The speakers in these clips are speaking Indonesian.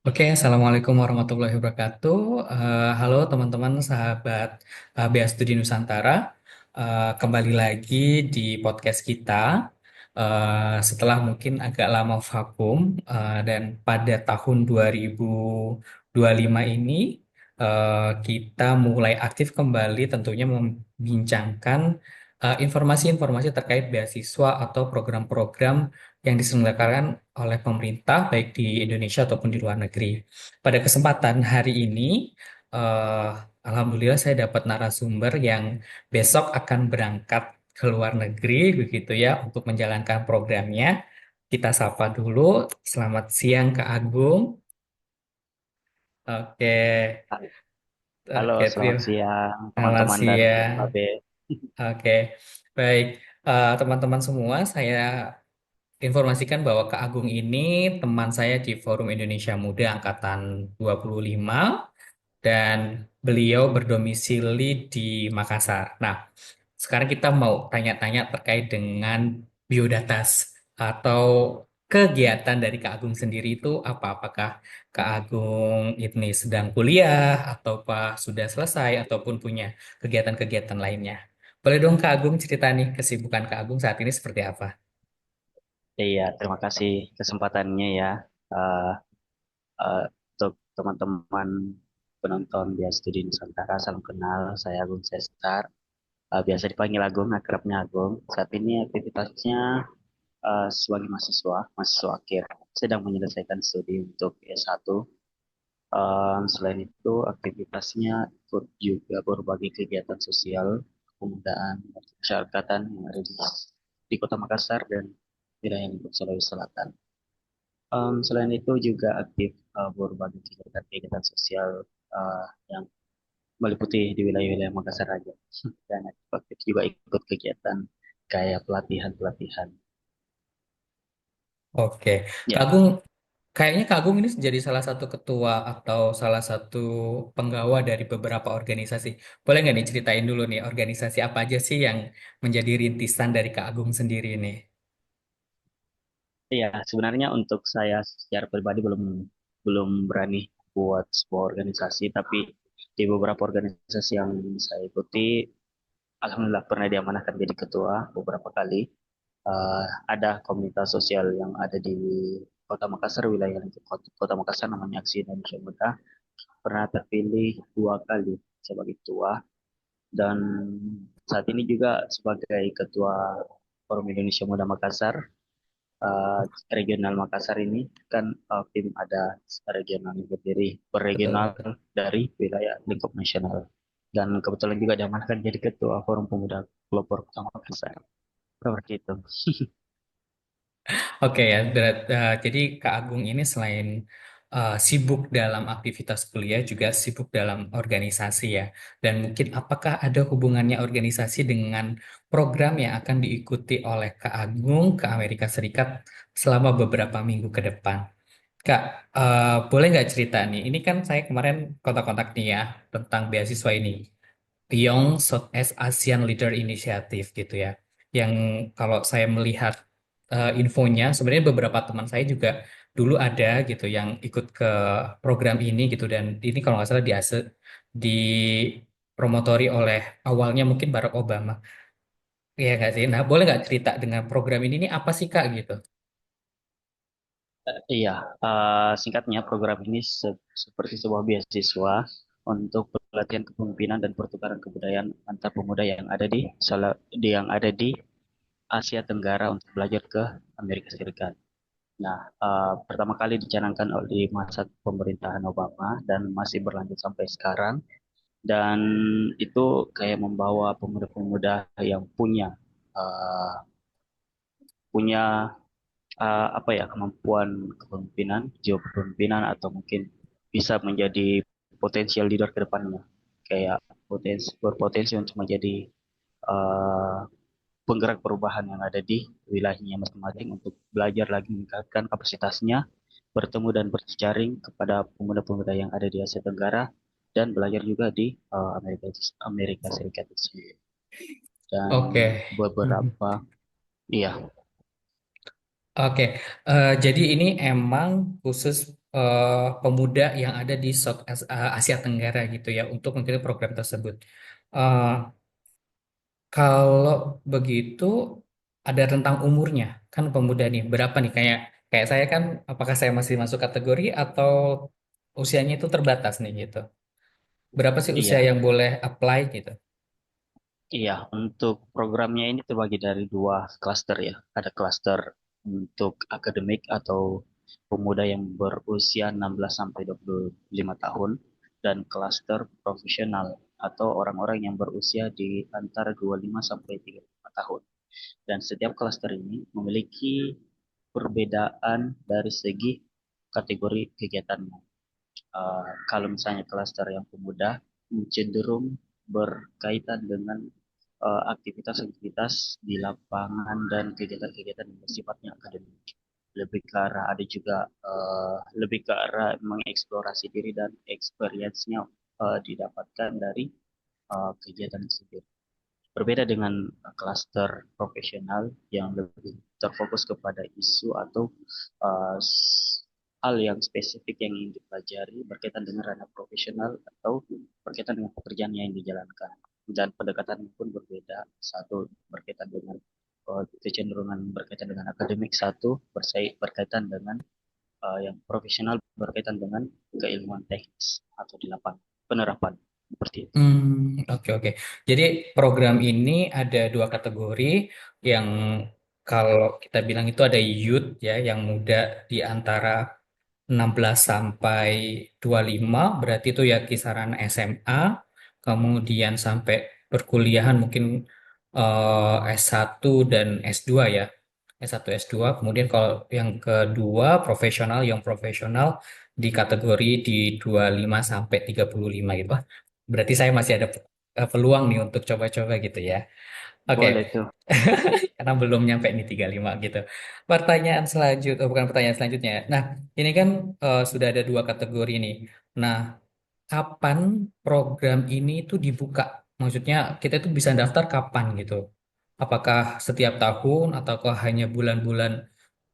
Oke, Assalamualaikum warahmatullahi wabarakatuh. Halo teman-teman, sahabat BEA Studi Nusantara. Kembali lagi di podcast kita. Setelah mungkin agak lama vakum, dan pada tahun 2025 ini kita mulai aktif kembali tentunya membincangkan informasi-informasi terkait beasiswa atau program-program yang diselenggarakan oleh pemerintah baik di Indonesia ataupun di luar negeri. Pada kesempatan hari ini, eh, alhamdulillah saya dapat narasumber yang besok akan berangkat ke luar negeri begitu ya untuk menjalankan programnya. Kita sapa dulu. Selamat siang Kak Agung. Oke, Halo, oke, selamat siang selamat teman-teman dan siang. Babe. Oke, baik. Teman-teman semua, saya informasikan bahwa Kak Agung ini teman saya di Forum Indonesia Muda Angkatan 25 dan beliau berdomisili di Makassar. Nah, sekarang kita mau tanya-tanya terkait dengan biodatas atau kegiatan dari Kak Agung sendiri itu apa? Apakah Kak Agung ini sedang kuliah atau sudah selesai ataupun punya kegiatan-kegiatan lainnya? Boleh dong Kak Agung cerita nih kesibukan Kak Agung saat ini seperti apa? Iya, terima kasih kesempatannya ya. Eh, untuk teman-teman penonton di Studi Nusantara, salam kenal. Saya Agung Sestar. Biasa dipanggil Agung, akrabnya Agung. Saat ini aktivitasnya sebagai mahasiswa akhir. Sedang menyelesaikan studi untuk S1. Selain itu, aktivitasnya ikut juga berbagai kegiatan sosial, kepemudaan, dan kemasyarakatan yang ada di Kota Makassar dan wilayah lingkup Sulawesi Selatan. Selain itu juga aktif berbagai kegiatan-kegiatan sosial yang meliputi di wilayah-wilayah Makassar aja. Dan aktif juga ikut kegiatan kayak pelatihan-pelatihan. Oke, Kak Ya, Agung, kayaknya Kak Agung ini jadi salah satu ketua atau salah satu penggawa dari beberapa organisasi. Boleh nggak nih ceritain dulu nih organisasi apa aja sih yang menjadi rintisan dari Kak Agung sendiri ini? iya, sebenarnya untuk saya secara pribadi belum belum berani buat sebuah organisasi, tapi di beberapa organisasi yang saya ikuti, alhamdulillah pernah diamanahkan jadi ketua beberapa kali. Eh, ada komunitas sosial yang ada di Kota Makassar, wilayah lingkup Kota Makassar namanya Aksi Indonesia Muda. Pernah terpilih 2 kali sebagai ketua dan saat ini juga sebagai ketua Forum Indonesia Muda Makassar. eh, Regional Makassar ini kan tim ada regional yang berdiri berregional Betul. dari wilayah lingkup nasional dan kebetulan juga diamankan jadi ketua Forum Pemuda Pelopor Kota Makassar seperti itu. Oke ya, jadi Kak Agung ini selain sibuk dalam aktivitas kuliah juga sibuk dalam organisasi ya. Dan mungkin apakah ada hubungannya organisasi dengan program yang akan diikuti oleh Kak Agung ke Amerika Serikat selama beberapa minggu ke depan? Kak, boleh nggak cerita nih? Ini kan saya kemarin kontak-kontak nih ya tentang beasiswa ini. Young Southeast Asian Leader Initiative gitu ya. Yang kalau saya melihat infonya, sebenarnya beberapa teman saya juga dulu ada gitu yang ikut ke program ini gitu dan ini kalau nggak salah dipromotori oleh awalnya mungkin Barack Obama. Iya nggak sih? Nah, boleh nggak cerita dengan program ini nih apa sih Kak gitu? Iya, singkatnya program ini seperti sebuah beasiswa untuk pelatihan kepemimpinan dan pertukaran kebudayaan antar pemuda yang ada di Asia Tenggara untuk belajar ke Amerika Serikat. Nah, pertama kali dicanangkan di masa pemerintahan Obama dan masih berlanjut sampai sekarang. Dan itu kayak membawa pemuda-pemuda yang uh, punya apa ya kemampuan kepemimpinan, jiwa kepemimpinan atau mungkin bisa menjadi potensial leader ke depannya. Kayak berpotensi untuk menjadi uh, penggerak perubahan yang ada di wilayahnya masing-masing untuk belajar lagi meningkatkan kapasitasnya, bertemu dan berjejaring kepada pemuda-pemuda yang ada di Asia Tenggara dan belajar juga di Amerika Serikat itu sendiri. Dan Oke. beberapa, iya, Oke, jadi ini emang khusus. pemuda yang ada di Asia Tenggara gitu ya untuk mengikuti program tersebut. Eh, Kalau begitu ada rentang umurnya kan pemuda nih berapa nih kayak kayak saya kan apakah saya masih masuk kategori atau usianya itu terbatas nih gitu. Berapa sih usia Iya, yang boleh apply gitu? iya. Untuk programnya ini terbagi dari dua klaster ya. Ada klaster untuk akademik atau pemuda yang berusia 16 sampai 25 tahun dan klaster profesional atau orang-orang yang berusia di antara 25 sampai 35 tahun. Dan setiap klaster ini memiliki perbedaan dari segi kategori kegiatannya. Kalau misalnya klaster yang pemuda cenderung berkaitan dengan aktivitas-aktivitas di lapangan dan kegiatan-kegiatan yang bersifatnya akademik. Lebih ke arah ada juga lebih ke arah mengeksplorasi diri dan experience-nya didapatkan dari kegiatan tersebut. Berbeda dengan klaster profesional yang lebih terfokus kepada isu atau uh, hal yang spesifik yang ingin dipelajari berkaitan dengan ranah profesional atau berkaitan dengan pekerjaan yang dijalankan. Dan pendekatan pun berbeda. Satu berkaitan dengan kecenderungan berkaitan dengan akademik, satu berkaitan dengan yang profesional berkaitan dengan keilmuan teknis atau di lapangan penerapan seperti itu. Oke oke. Jadi program ini ada dua kategori yang kalau kita bilang itu ada youth ya yang muda di antara 16 sampai 25 berarti itu ya kisaran SMA, kemudian sampai perkuliahan mungkin S1 dan S2 ya. S1 S2, kemudian kalau yang kedua profesional yang profesional di kategori di 25 sampai 35 gitu. Wah, berarti saya masih ada peluang nih untuk coba-coba gitu ya. Oke, Boleh tuh. karena belum nyampe nih 35 gitu. Pertanyaan selanjutnya, bukan pertanyaan selanjutnya. Nah, ini kan sudah ada dua kategori nih. Nah, kapan program ini tuh dibuka? Maksudnya kita tuh bisa daftar kapan gitu? Apakah setiap tahun ataukah hanya bulan-bulan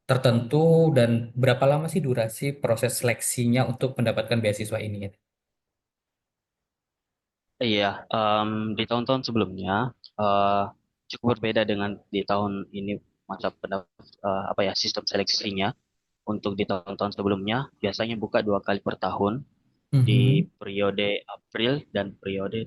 tertentu dan berapa lama sih durasi proses seleksinya untuk mendapatkan beasiswa ini? Iya, di tahun-tahun sebelumnya eh, cukup berbeda dengan di tahun ini masa apa ya sistem seleksinya. Untuk di tahun-tahun sebelumnya biasanya buka dua kali per tahun di Mhm. periode April dan periode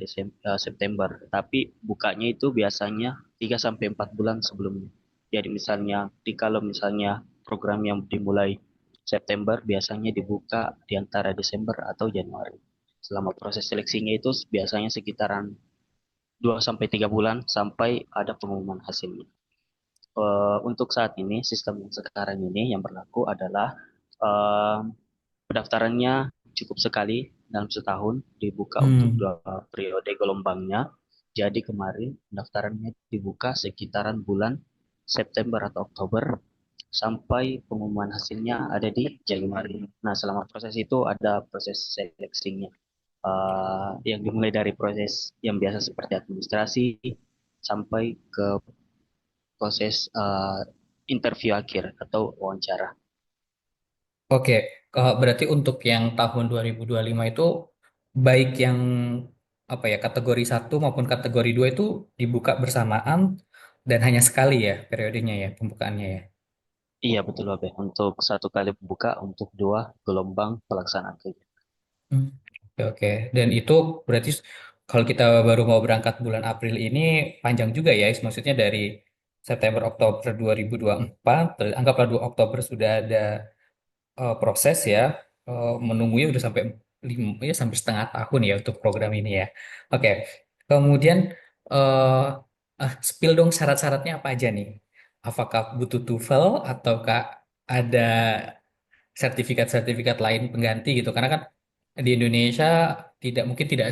September. Tapi bukanya itu biasanya 3 sampai 4 bulan sebelumnya. Jadi misalnya kalau misalnya program yang dimulai September biasanya dibuka di antara Desember atau Januari. Selama proses seleksinya itu biasanya sekitaran 2 sampai 3 bulan sampai ada pengumuman hasilnya. Untuk saat ini sistem yang sekarang ini yang berlaku adalah eh, pendaftarannya cukup sekali dalam setahun dibuka untuk Hmm. dua periode gelombangnya. Jadi kemarin pendaftarannya dibuka sekitaran bulan September atau Oktober sampai pengumuman hasilnya ada di Januari. Nah, selama proses itu ada proses seleksinya. Yang dimulai dari proses yang biasa seperti administrasi sampai ke proses interview akhir atau wawancara. Oke, berarti untuk yang tahun 2025 itu baik yang apa ya kategori satu maupun kategori 2 itu dibuka bersamaan dan hanya sekali ya periodenya ya pembukaannya ya. Iya betul Babe. Untuk satu kali buka untuk dua gelombang pelaksanaan kegiatan. Hmm. Oke, oke. Dan itu berarti kalau kita baru mau berangkat bulan April ini panjang juga ya, maksudnya dari September Oktober 2024, anggaplah 2 Oktober sudah ada proses ya, menunggunya udah sampai ya sampai setengah tahun ya untuk program ini ya. Oke, kemudian eh spill dong syarat-syaratnya apa aja nih? Apakah butuh TOEFL ataukah ada sertifikat-sertifikat lain pengganti gitu? Karena kan di Indonesia tidak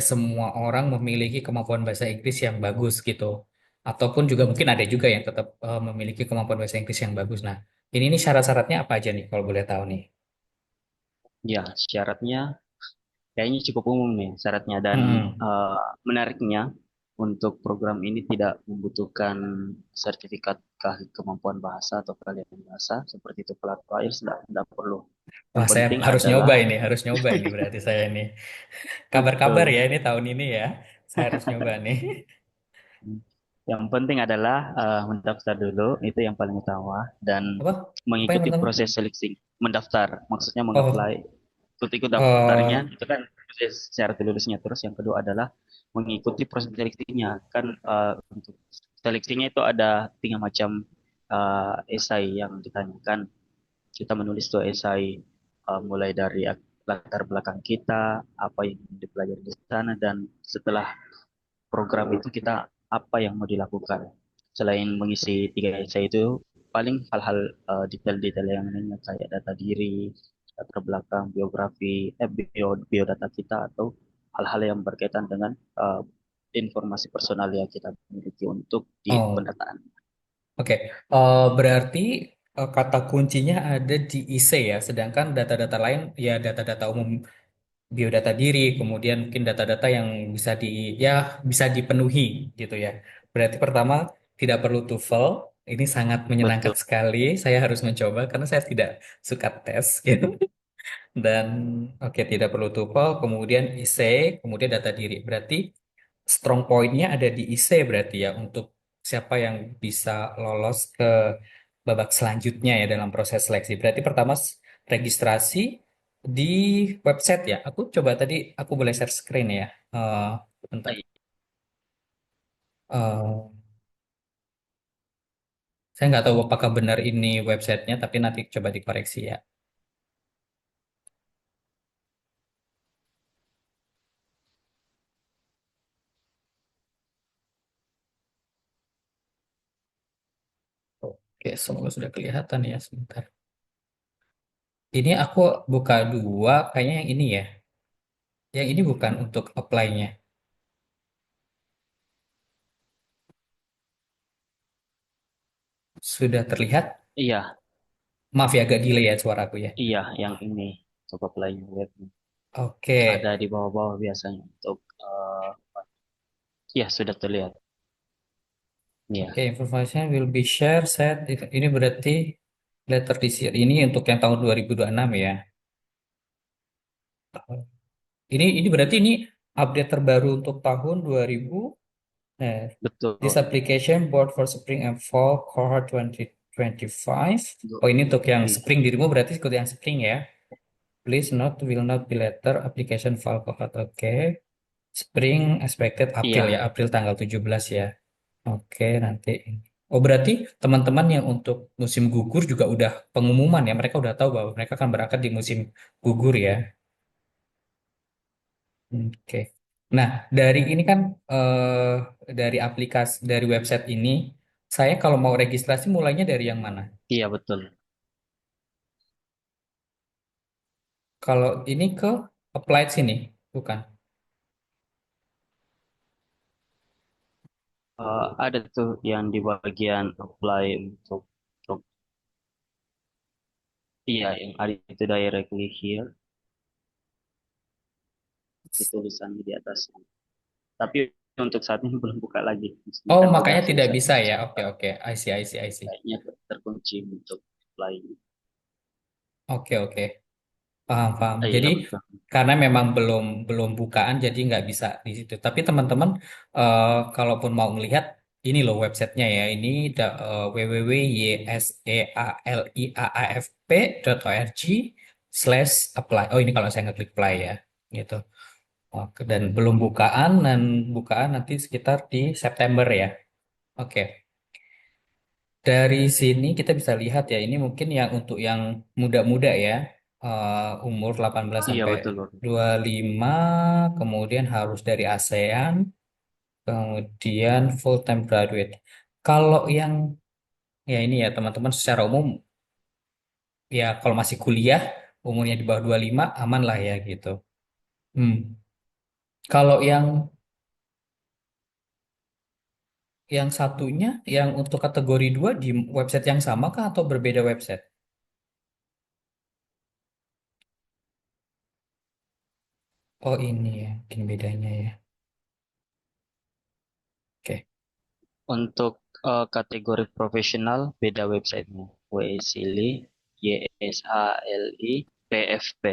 semua orang memiliki kemampuan bahasa Inggris yang bagus gitu. Ataupun juga mungkin ada juga yang tetap memiliki kemampuan bahasa Inggris yang bagus. Nah, ini nih syarat-syaratnya apa aja nih kalau boleh tahu nih? Ya, syaratnya kayaknya cukup umum nih syaratnya dan Hmm. eh, menariknya untuk program ini tidak membutuhkan sertifikat kemampuan bahasa atau keahlian bahasa seperti itu pelaku IELTS tidak perlu. Yang Wah, saya penting harus adalah harus nyoba ini berarti saya ini. Kabar-kabar betul. ya ini tahun ini ya. Saya harus nyoba nih. Yang penting adalah mendaftar dulu, itu yang paling utama, dan Apa? Apa yang mengikuti pertama? proses seleksi. Mendaftar, maksudnya Oh, mengapply, ikut-ikut daftarnya, oh, itu kan proses syarat lulusnya. Terus yang kedua adalah mengikuti proses seleksinya. Kan untuk seleksinya itu ada 3 macam esai yang ditanyakan. Kita menulis tuh esai mulai dari latar belakang kita, apa yang dipelajari di sana, dan setelah program itu kita apa yang mau dilakukan. Selain mengisi 3 essay itu, paling hal-hal detail-detail yang lainnya kayak data diri, latar belakang, biografi, biodata kita, atau hal-hal yang berkaitan dengan informasi personal yang kita miliki untuk di oh. pendataan. Oke, berarti kata kuncinya ada di IC ya, sedangkan data-data lain ya data-data umum, biodata diri, kemudian mungkin data-data yang bisa ya bisa dipenuhi gitu ya. Berarti pertama tidak perlu TOEFL, ini sangat menyenangkan Betul. sekali. Saya harus mencoba karena saya tidak suka tes gitu. Dan oke tidak perlu TOEFL, kemudian IC, kemudian data diri. Berarti strong point-nya ada di IC berarti ya untuk siapa yang bisa lolos ke babak selanjutnya ya dalam proses seleksi. Berarti pertama registrasi di website ya. Aku coba tadi aku boleh share screen ya. Bentar. Eh, saya nggak tahu apakah benar ini websitenya, tapi nanti coba dikoreksi ya. Oke, semoga sudah kelihatan ya sebentar. Ini aku buka dua, kayaknya yang ini ya. Yang ini bukan untuk apply-nya. Sudah terlihat? Iya, Maaf ya agak delay ya suaraku ya. iya, yang ini coba play web Oke, ada di bawah-bawah biasanya untuk ya sudah terlihat. oke, Iya, information will be shared set. Ini berarti letter this year. Ini untuk yang tahun 2026 ya. Ini berarti ini update terbaru untuk tahun 2000. Nah, this betul. application board for spring and fall cohort 2025. Oh, ini untuk yang Iya, spring dirimu berarti ikut yang spring ya. Please note will not be letter application fall cohort. Oke. Spring expected April ya, iya, April tanggal 17 ya. Oke, nanti. Oh, berarti teman-teman yang untuk musim gugur juga udah pengumuman ya. Mereka udah tahu bahwa mereka akan berangkat di musim gugur ya. Oke. Nah, dari ini kan dari aplikasi dari website ini, saya kalau mau registrasi mulainya dari yang mana? iya betul. Kalau ini ke applied sini, bukan? Ada tuh yang di bagian apply untuk iya yang ada itu directly here di tulisan di atasnya. Tapi untuk saat ini belum buka lagi. Ini Oh, kan udah makanya tidak selesai bisa proses ya. Oke, pendaftaran. oke. I see, I see, I see. Kayaknya terkunci untuk apply. Oke, oke. Paham, paham. Jadi Iya betul. karena memang belum belum bukaan, jadi nggak bisa di situ. Tapi teman-teman, kalaupun mau melihat, ini loh websitenya ya. Ini www.ysealiaafp.org/apply. Oh, ini kalau saya ngeklik play ya, gitu. Oke, dan belum bukaan dan bukaan nanti sekitar di September ya. Oke. Dari sini kita bisa lihat ya, ini mungkin yang untuk yang muda-muda ya, umur 18 Iya sampai betul, Bang. 25, kemudian harus dari ASEAN, kemudian full time graduate. Kalau yang ya ini ya teman-teman secara umum ya kalau masih kuliah umurnya di bawah 25 aman lah ya gitu. Hmm. Kalau yang satunya yang untuk kategori 2 di website yang sama kah atau berbeda website? Oh ini ya, mungkin bedanya ya. Oke. Untuk kategori profesional beda websitenya. WSILI, YSALI. PFP.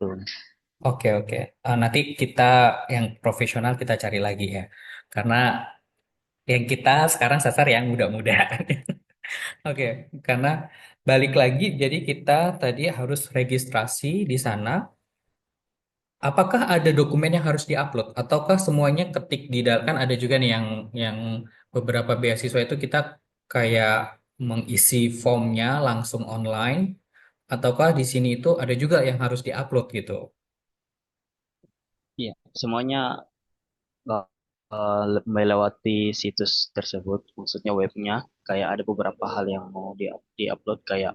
Tuh. Oke, oke. Nanti kita yang profesional kita cari lagi ya. Karena yang kita sekarang sasar yang muda-muda. Oke, karena balik lagi, jadi kita tadi harus registrasi di sana. Apakah ada dokumen yang harus diupload, ataukah semuanya ketik di dalam? Kan ada juga nih yang beberapa beasiswa itu kita kayak mengisi formnya langsung online, ataukah di sini itu ada juga yang harus diupload gitu? Iya, semuanya uh, melewati situs tersebut, maksudnya webnya. Kayak ada beberapa hal yang mau di-upload kayak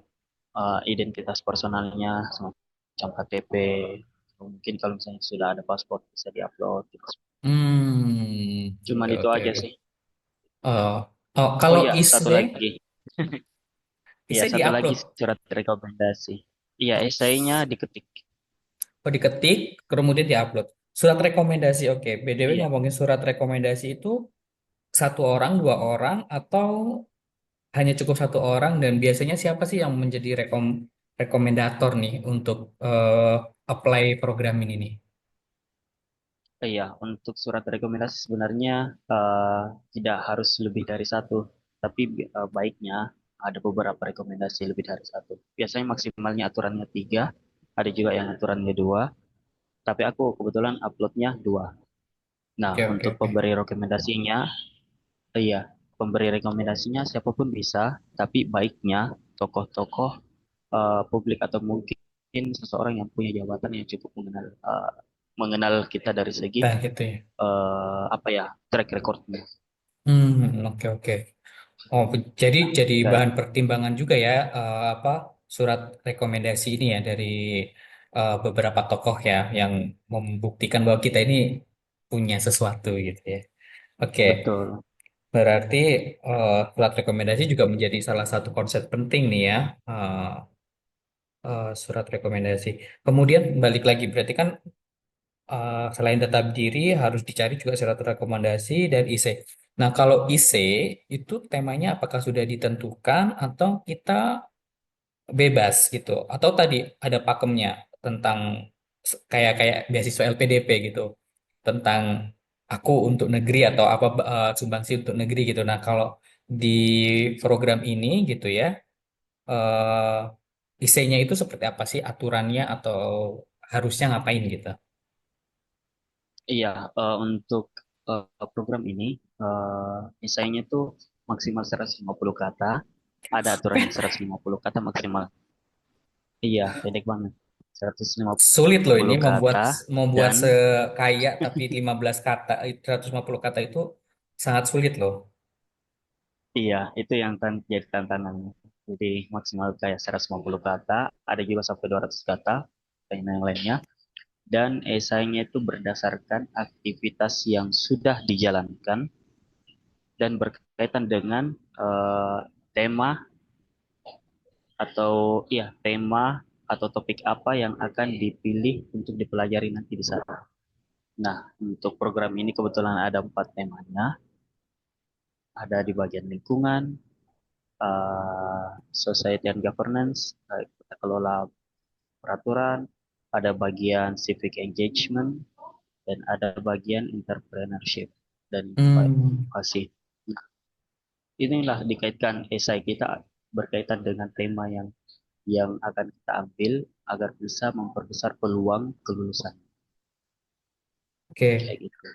identitas personalnya, semacam KTP. Mungkin kalau misalnya sudah ada paspor bisa diupload gitu. Oke, Cuman itu oke, aja oke. sih. Oh, oh, Oh kalau iya, satu ISE, lagi. Iya, ISE satu lagi diupload. surat rekomendasi. Iya, Oh, esainya diketik. oh, diketik, kemudian diupload. Surat rekomendasi, oke. BTW Iya, ngomongin surat rekomendasi itu satu orang, dua orang, atau hanya cukup satu orang? Dan biasanya siapa sih yang menjadi rekomendator nih untuk apply program ini nih? iya. Untuk surat rekomendasi sebenarnya tidak harus lebih dari satu, tapi baiknya ada beberapa rekomendasi lebih dari satu. Biasanya maksimalnya aturannya tiga, ada juga yang aturannya dua, tapi aku kebetulan uploadnya dua. Nah, Oke, oke, untuk oke. pemberi rekomendasinya, iya, pemberi rekomendasinya siapapun bisa, tapi baiknya tokoh-tokoh publik atau mungkin seseorang yang punya jabatan yang cukup mengenal kita dari segi Nah, gitu ya. apa ya, track recordnya. Oke, oke. Oh, jadi Kayak bahan pertimbangan juga ya, apa surat rekomendasi ini ya dari beberapa tokoh ya yang membuktikan bahwa kita ini punya sesuatu gitu ya. Oke, betul. berarti surat rekomendasi juga menjadi salah satu konsep penting nih ya, eh, surat rekomendasi. Kemudian balik lagi, berarti kan selain data diri harus dicari juga surat rekomendasi dan IC. Nah, kalau IC itu temanya apakah sudah ditentukan atau kita bebas gitu? Atau tadi ada pakemnya tentang kayak kayak beasiswa LPDP gitu, tentang aku untuk negeri atau apa sumbangsi untuk negeri gitu. Nah, kalau di program ini gitu ya, IC-nya itu seperti apa sih aturannya atau harusnya ngapain gitu? Iya, untuk program ini esainya tuh maksimal 150 kata. Ada aturannya 150 kata maksimal. Iya, pendek banget. Sulit loh ini 150 membuat kata membuat dan sekaya tapi 15 kata 150 kata itu sangat sulit loh. iya, itu yang jadi tantangannya. Jadi maksimal kayak 150 kata, ada juga sampai 200 kata, dan yang lainnya. Dan esainya itu berdasarkan aktivitas yang sudah dijalankan dan berkaitan dengan tema tema atau topik apa yang akan dipilih untuk dipelajari nanti di sana. Nah, untuk program ini kebetulan ada 4 temanya, ada di bagian lingkungan, society and governance, tata kelola peraturan, ada bagian civic engagement, dan ada bagian entrepreneurship dan Hmm, inovasi. Nah, inilah dikaitkan esai kita berkaitan dengan tema yang akan kita ambil agar bisa memperbesar peluang kelulusan. oke. Kayak gitu.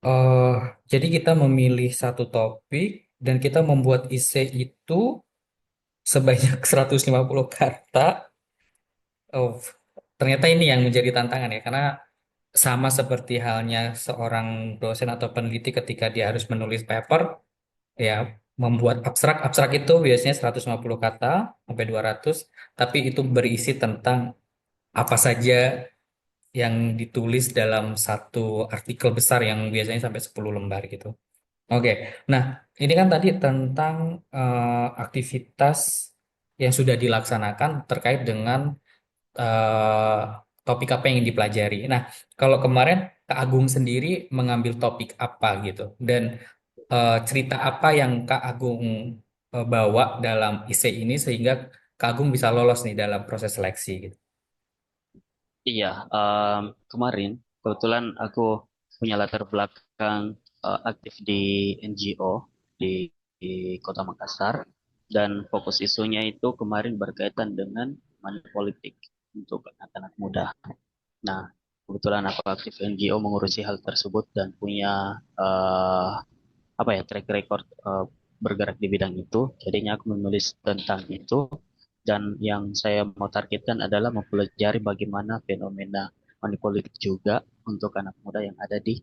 eh jadi kita memilih satu topik dan kita membuat essay itu sebanyak 150 kata. Oh, ternyata ini yang menjadi tantangan ya karena sama seperti halnya seorang dosen atau peneliti ketika dia harus menulis paper ya membuat abstrak. Abstrak itu biasanya 150 kata sampai 200, tapi itu berisi tentang apa saja yang ditulis dalam satu artikel besar yang biasanya sampai 10 lembar gitu. Oke, nah ini kan tadi tentang aktivitas yang sudah dilaksanakan terkait dengan eh, topik apa yang dipelajari. Nah, kalau kemarin Kak Agung sendiri mengambil topik apa gitu, dan cerita apa yang Kak Agung bawa dalam essay ini sehingga Kak Agung bisa lolos nih dalam proses seleksi gitu. Iya, kemarin kebetulan aku punya latar belakang aktif di NGO di, di Kota Makassar dan fokus isunya itu kemarin berkaitan dengan money politik untuk anak-anak muda. Nah, kebetulan aku aktif NGO mengurusi hal tersebut dan punya apa ya track record bergerak di bidang itu. Jadinya aku menulis tentang itu dan yang saya mau targetkan adalah mempelajari bagaimana fenomena money politik juga untuk anak muda yang ada di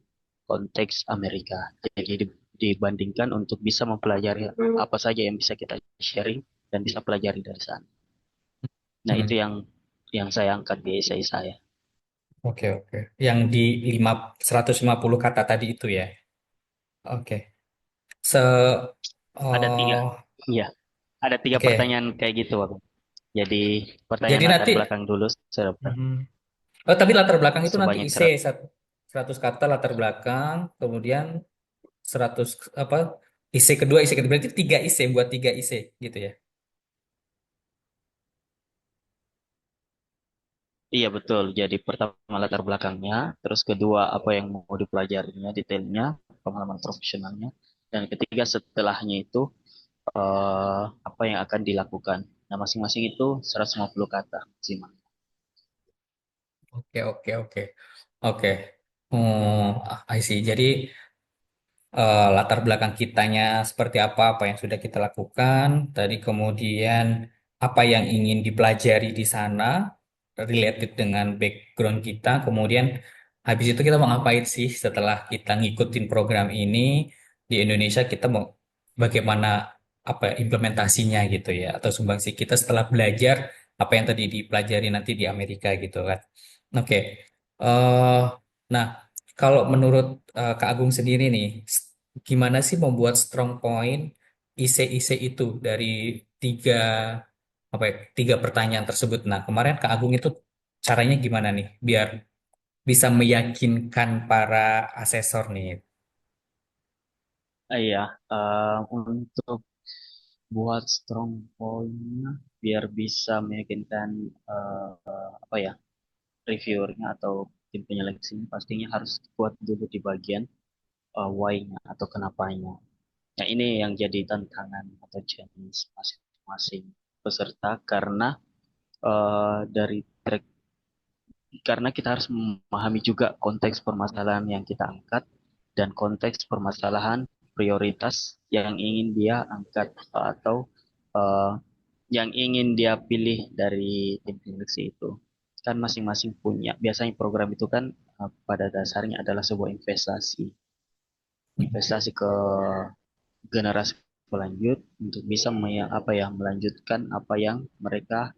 konteks Amerika. Jadi dibandingkan untuk bisa mempelajari apa saja yang bisa kita sharing dan bisa pelajari dari sana. Nah, itu Hmm, yang saya angkat di esai saya. oke oke. Yang di 150 kata tadi itu ya. Oke. Se Ada tiga, oh iya, ada tiga oke. pertanyaan kayak gitu, Bang. Jadi Jadi pertanyaan latar nanti belakang dulu, mhm. Oh, tapi latar belakang itu nanti sebanyak IC 100 kata latar belakang, kemudian 100 apa IC kedua, IC kedua berarti 3 IC buat 3 IC gitu ya. Iya betul. Jadi pertama latar belakangnya, terus kedua apa yang mau dipelajarinya, detailnya, pengalaman profesionalnya, dan ketiga setelahnya itu apa yang akan dilakukan. Nah masing-masing itu 150 kata maksimal. Oke oke oke. Oke. I see. Jadi latar belakang kitanya seperti apa, apa yang sudah kita lakukan, tadi kemudian apa yang ingin dipelajari di sana, related dengan background kita, kemudian habis itu kita mau ngapain sih setelah kita ngikutin program ini di Indonesia, kita mau bagaimana apa implementasinya gitu ya, atau sumbangsi kita setelah belajar apa yang tadi dipelajari nanti di Amerika gitu kan. Oke. eh nah, kalau menurut Kak Agung sendiri nih, gimana sih membuat strong point IC-IC itu dari tiga apa ya, tiga pertanyaan tersebut? Nah, kemarin Kak Agung itu caranya gimana nih biar bisa meyakinkan para asesor nih? Iya, untuk buat strong point-nya biar bisa meyakinkan apa ya reviewernya atau tim penyeleksinya pastinya harus kuat dulu di bagian why-nya atau kenapanya. Nah, ini yang jadi tantangan atau challenge masing-masing peserta karena dari track karena kita harus memahami juga konteks permasalahan yang kita angkat dan konteks permasalahan prioritas yang ingin dia angkat atau eh, yang ingin dia pilih dari tim seleksi itu. Kan masing-masing punya. Biasanya program itu kan pada dasarnya adalah sebuah investasi. Investasi ke generasi pelanjut untuk bisa apa ya melanjutkan apa yang mereka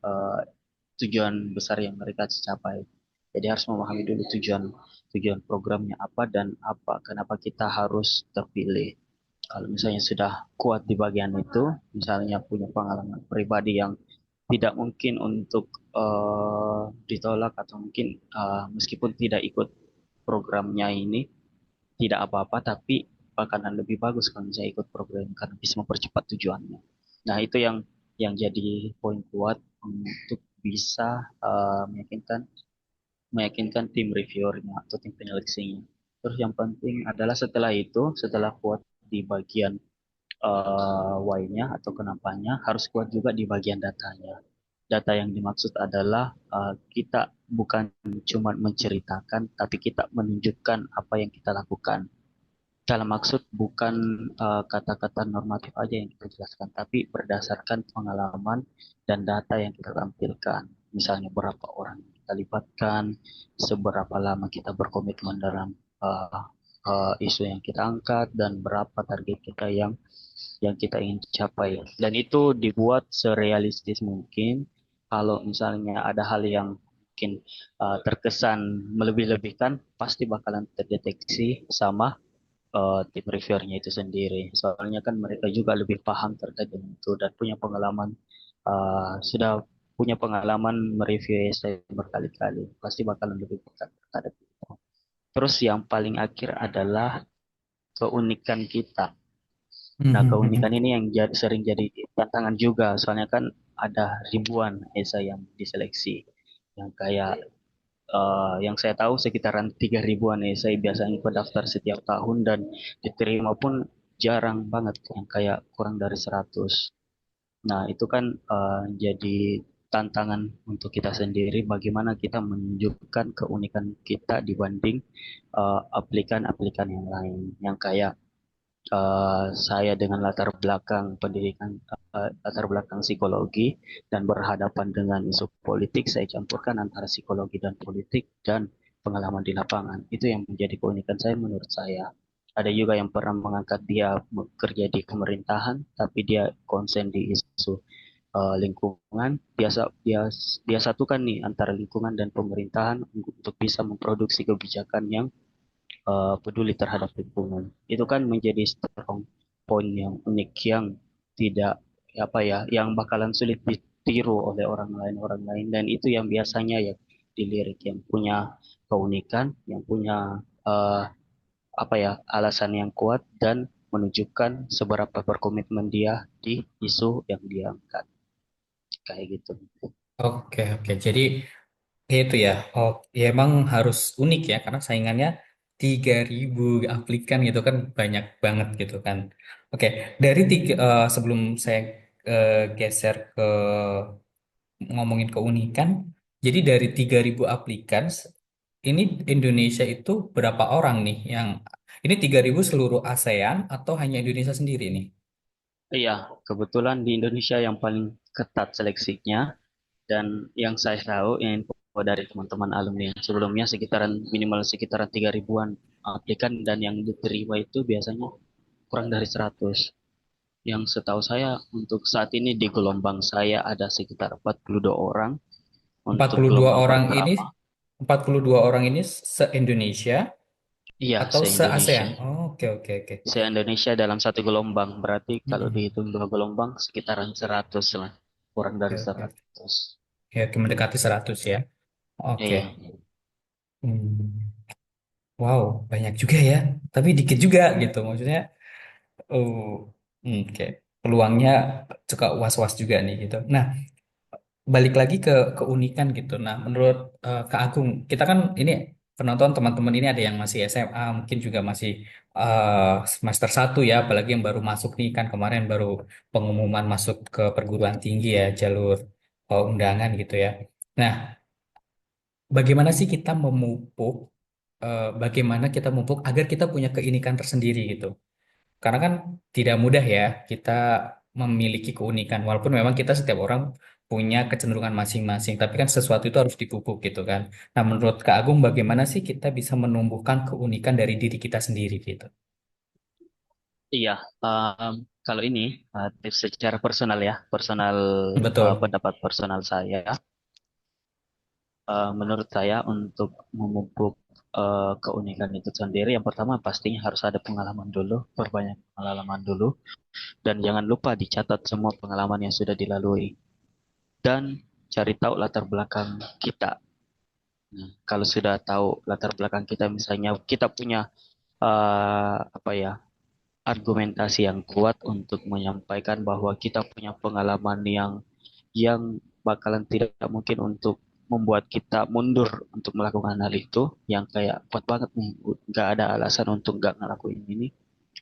eh, tujuan besar yang mereka capai. Jadi harus memahami dulu tujuan tujuan programnya apa dan apa kenapa kita harus terpilih. Kalau misalnya sudah kuat di bagian itu, misalnya punya pengalaman pribadi yang tidak mungkin untuk ditolak atau mungkin meskipun tidak ikut programnya ini tidak apa-apa tapi bakalan lebih bagus kalau misalnya ikut program karena bisa mempercepat tujuannya. Nah, itu yang jadi poin kuat untuk bisa meyakinkan meyakinkan tim reviewernya atau tim penyeleksinya. Terus yang penting adalah setelah itu, setelah kuat di bagian why-nya atau kenapanya, harus kuat juga di bagian datanya. Data yang dimaksud adalah kita bukan cuma menceritakan, tapi kita menunjukkan apa yang kita lakukan. Dalam maksud bukan kata-kata normatif aja yang kita jelaskan, tapi berdasarkan pengalaman dan data yang kita tampilkan. Misalnya berapa orang yang kita libatkan, seberapa lama kita berkomitmen dalam isu yang kita angkat, dan berapa target kita yang kita ingin capai. Dan itu dibuat serealistis mungkin. Kalau misalnya ada hal yang mungkin terkesan melebih-lebihkan, pasti bakalan terdeteksi sama tim reviewernya itu sendiri. Soalnya kan mereka juga lebih paham terkait dengan itu dan punya pengalaman sudah punya pengalaman mereview essay berkali-kali. Pasti bakalan lebih dekat terhadap itu. Terus yang paling akhir adalah keunikan kita. Nah, keunikan ini yang sering jadi tantangan juga. Soalnya kan ada ribuan essay yang diseleksi. yang kayak yang saya tahu sekitaran 3 ribuan saya biasanya pendaftar setiap tahun dan diterima pun jarang banget yang kayak kurang dari 100. Nah, itu kan jadi tantangan untuk kita sendiri bagaimana kita menunjukkan keunikan kita dibanding aplikan-aplikan yang lain yang kayak saya dengan latar belakang pendidikan, latar belakang psikologi dan berhadapan dengan isu politik, saya campurkan antara psikologi dan politik dan pengalaman di lapangan. Itu yang menjadi keunikan saya menurut saya. Ada juga yang pernah mengangkat dia bekerja di pemerintahan, tapi dia konsen di isu lingkungan. Dia satukan nih antara lingkungan dan pemerintahan untuk bisa memproduksi kebijakan yang peduli terhadap lingkungan. Itu kan menjadi strong point yang unik yang tidak apa ya, yang bakalan sulit ditiru oleh orang lain dan itu yang biasanya ya dilirik yang punya keunikan, yang punya uh, apa ya alasan yang kuat dan menunjukkan seberapa berkomitmen dia di isu yang dia angkat kayak gitu. Oke, oke. Jadi itu ya. Oh, ya emang harus unik ya karena saingannya 3.000 aplikan gitu kan banyak banget gitu kan. Oke, dari sebelum saya geser ke ngomongin keunikan, jadi dari 3.000 aplikan ini Indonesia itu berapa orang nih yang ini 3.000 seluruh ASEAN atau hanya Indonesia sendiri nih? Iya, kebetulan di Indonesia yang paling ketat seleksinya. Dan yang saya tahu, yang info dari teman-teman alumni yang sebelumnya minimal sekitaran 3 ribuan aplikan dan yang diterima itu biasanya kurang dari 100. Yang setahu saya untuk saat ini di gelombang saya ada sekitar 42 orang Empat untuk puluh dua gelombang orang ini pertama. 42 orang ini se-Indonesia Iya, atau se-Indonesia. se-ASEAN? Oh, oke, oke, oke. Se-Indonesia dalam satu gelombang. Berarti kalau Mm-mm. dihitung dua gelombang sekitaran 100 lah. Kurang Oke, dari oke. 100. Ya, mendekati 100 ya. Oke. Iya. Hmm. Wow, banyak juga ya. Tapi dikit juga gitu. Maksudnya, oh, oke. Peluangnya suka was-was juga nih gitu. Nah, balik lagi ke keunikan gitu. Nah, menurut Kak Agung, kita kan ini penonton teman-teman ini ada yang masih SMA, mungkin juga masih semester 1 ya, apalagi yang baru masuk nih kan kemarin baru pengumuman masuk ke perguruan tinggi ya, jalur undangan gitu ya. Nah, bagaimana sih kita memupuk, bagaimana kita memupuk agar kita punya keunikan tersendiri gitu. Karena kan tidak mudah ya kita memiliki keunikan. Walaupun memang kita setiap orang punya kecenderungan masing-masing, tapi kan sesuatu itu harus dipupuk gitu kan. Nah, menurut Kak Agung, bagaimana sih kita bisa menumbuhkan keunikan dari diri kita sendiri gitu? Iya, kalau ini tips secara personal ya, personal Betul. pendapat personal saya. Menurut saya untuk memupuk keunikan itu sendiri, yang pertama pastinya harus ada pengalaman dulu, perbanyak pengalaman dulu, dan jangan lupa dicatat semua pengalaman yang sudah dilalui dan cari tahu latar belakang kita. Nah, kalau sudah tahu latar belakang kita, misalnya kita punya apa ya argumentasi yang kuat untuk menyampaikan bahwa kita punya pengalaman yang bakalan tidak mungkin untuk membuat kita mundur untuk melakukan hal itu yang kayak kuat banget nih nggak ada alasan untuk nggak ngelakuin ini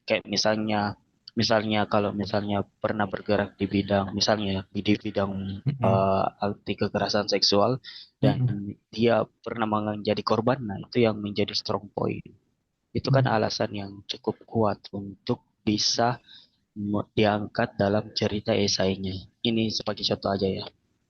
kayak misalnya misalnya kalau misalnya pernah bergerak di bidang misalnya di bidang Mm-mm. anti kekerasan seksual dan Mm-mm. dia pernah menjadi korban nah itu yang menjadi strong point itu kan alasan yang cukup kuat untuk bisa diangkat dalam cerita esainya. Ini sebagai contoh aja ya.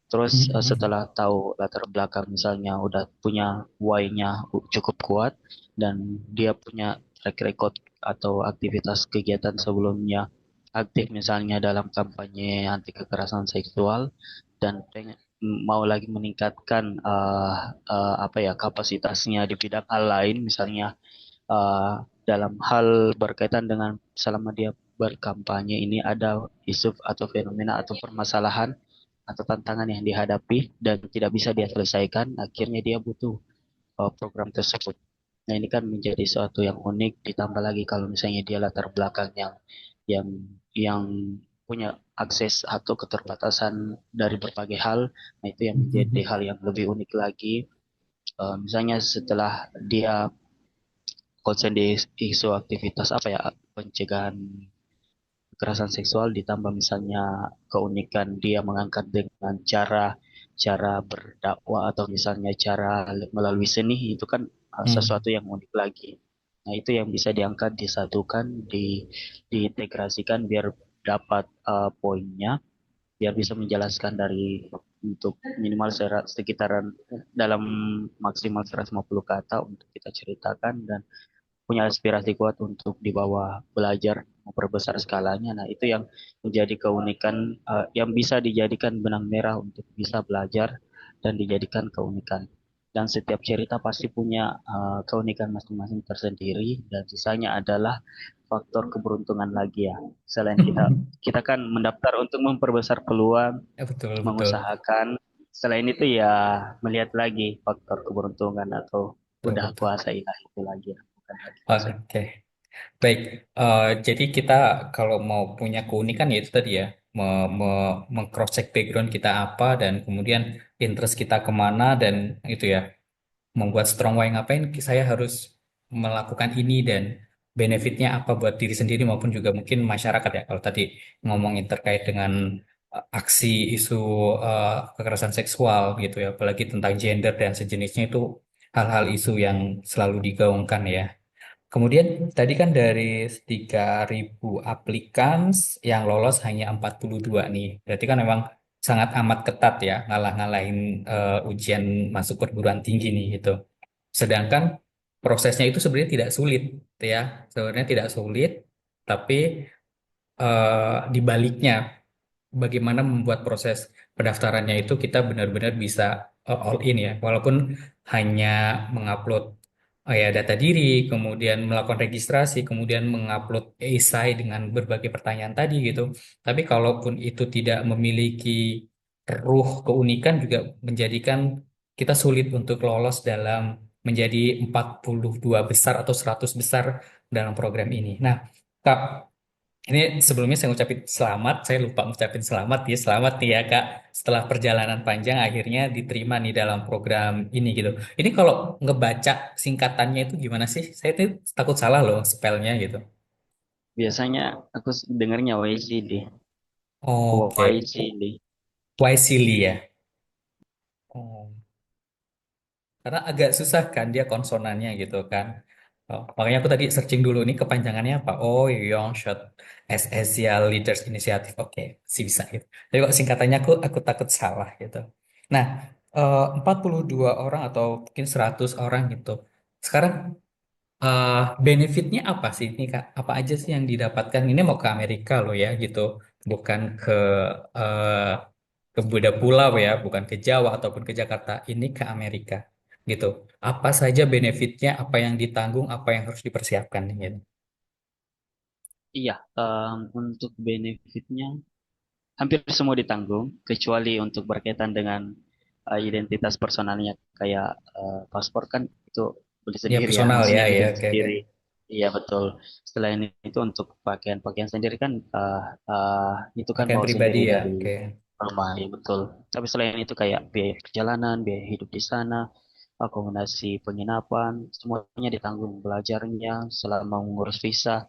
Terus Mm-mm. setelah tahu latar belakang misalnya udah punya why-nya cukup kuat dan dia punya track record atau aktivitas kegiatan sebelumnya aktif misalnya dalam kampanye anti kekerasan seksual dan mau lagi meningkatkan apa ya kapasitasnya di bidang hal lain misalnya dalam hal berkaitan dengan selama dia berkampanye ini ada isu atau fenomena atau permasalahan atau tantangan yang dihadapi dan tidak bisa dia selesaikan, akhirnya dia butuh program tersebut. Nah ini kan menjadi suatu yang unik, ditambah lagi kalau misalnya dia latar belakang yang yang punya akses atau keterbatasan dari berbagai hal. Nah, itu yang menjadi Mhm. hal yang lebih unik lagi. Misalnya setelah dia konsen di isu aktivitas apa ya, pencegahan kekerasan seksual, ditambah misalnya keunikan dia mengangkat dengan cara cara berdakwah atau misalnya cara melalui seni, itu kan sesuatu Hmm. yang unik lagi. Nah, itu yang bisa diangkat, disatukan, diintegrasikan biar dapat poinnya, biar bisa menjelaskan dari untuk minimal sekitaran dalam maksimal 150 kata untuk kita ceritakan, dan punya aspirasi kuat untuk di bawah belajar memperbesar skalanya. Nah, itu yang menjadi keunikan, yang bisa dijadikan benang merah untuk bisa belajar dan dijadikan keunikan. Dan setiap cerita pasti punya keunikan masing-masing tersendiri, dan sisanya adalah faktor keberuntungan lagi ya. Selain kita kita kan mendaftar untuk memperbesar peluang, Ya, betul, betul, mengusahakan. Selain itu ya melihat lagi faktor keberuntungan atau betul, udah betul. kuasa ilahi itu lagi ya, bukan lagi konsep. Oke, baik. Jadi kita kalau mau punya keunikan ya itu tadi ya, meng-cross-check background kita apa dan kemudian interest kita kemana dan itu ya, membuat strong why ngapain saya harus melakukan ini dan benefitnya apa buat diri sendiri maupun juga mungkin masyarakat ya. Kalau tadi ngomongin terkait dengan aksi isu kekerasan seksual gitu ya, apalagi tentang gender dan sejenisnya itu hal-hal isu yang selalu digaungkan ya. Kemudian tadi kan dari 3.000 aplikan yang lolos hanya 42 nih. Berarti kan memang sangat amat ketat ya, ngalah-ngalahin ujian masuk perguruan tinggi nih gitu. Sedangkan prosesnya itu sebenarnya tidak sulit gitu ya. Sebenarnya tidak sulit, tapi di baliknya bagaimana membuat proses pendaftarannya itu kita benar-benar bisa all in ya, walaupun hanya mengupload ya data diri, kemudian melakukan registrasi, kemudian mengupload esai dengan berbagai pertanyaan tadi gitu. Tapi kalaupun itu tidak memiliki ruh keunikan juga menjadikan kita sulit untuk lolos dalam menjadi 42 besar atau 100 besar dalam program ini. Nah, Kak, ini sebelumnya saya ngucapin selamat, saya lupa ngucapin selamat ya, selamat nih ya Kak. Setelah perjalanan panjang akhirnya diterima nih dalam program ini gitu. Ini kalau ngebaca singkatannya itu gimana sih? Saya tuh takut salah loh spellnya gitu. Biasanya aku dengarnya YCD, Oke, YCD. Waisili ya. Oh. Karena agak susah kan dia konsonannya gitu kan. Oh, makanya aku tadi searching dulu ini kepanjangannya apa. Oh, Young Shot as Asia Leaders Initiative. Oke, sih bisa gitu. Tapi kok singkatannya aku takut salah gitu. Nah, 42 orang atau mungkin 100 orang gitu. Sekarang eh, benefitnya apa sih ini Kak? Apa aja sih yang didapatkan? Ini mau ke Amerika loh ya gitu. Bukan eh, ke Beda Pulau ya, bukan ke Jawa ataupun ke Jakarta. Ini ke Amerika gitu. Apa saja benefitnya, apa yang ditanggung, apa yang harus dipersiapkan gitu. Iya, untuk benefitnya hampir semua ditanggung, kecuali untuk berkaitan dengan identitas personalnya, kayak paspor kan itu beli Ya sendiri ya, personal ya, maksudnya ya, dibeli oke, oke. sendiri. Iya betul. Selain itu untuk pakaian-pakaian sendiri kan itu kan Pakaian bawa pribadi sendiri ya, dari oke. rumah, ya betul. Tapi selain itu kayak biaya perjalanan, biaya hidup di sana, akomodasi penginapan, semuanya ditanggung. Belajarnya selama mengurus visa,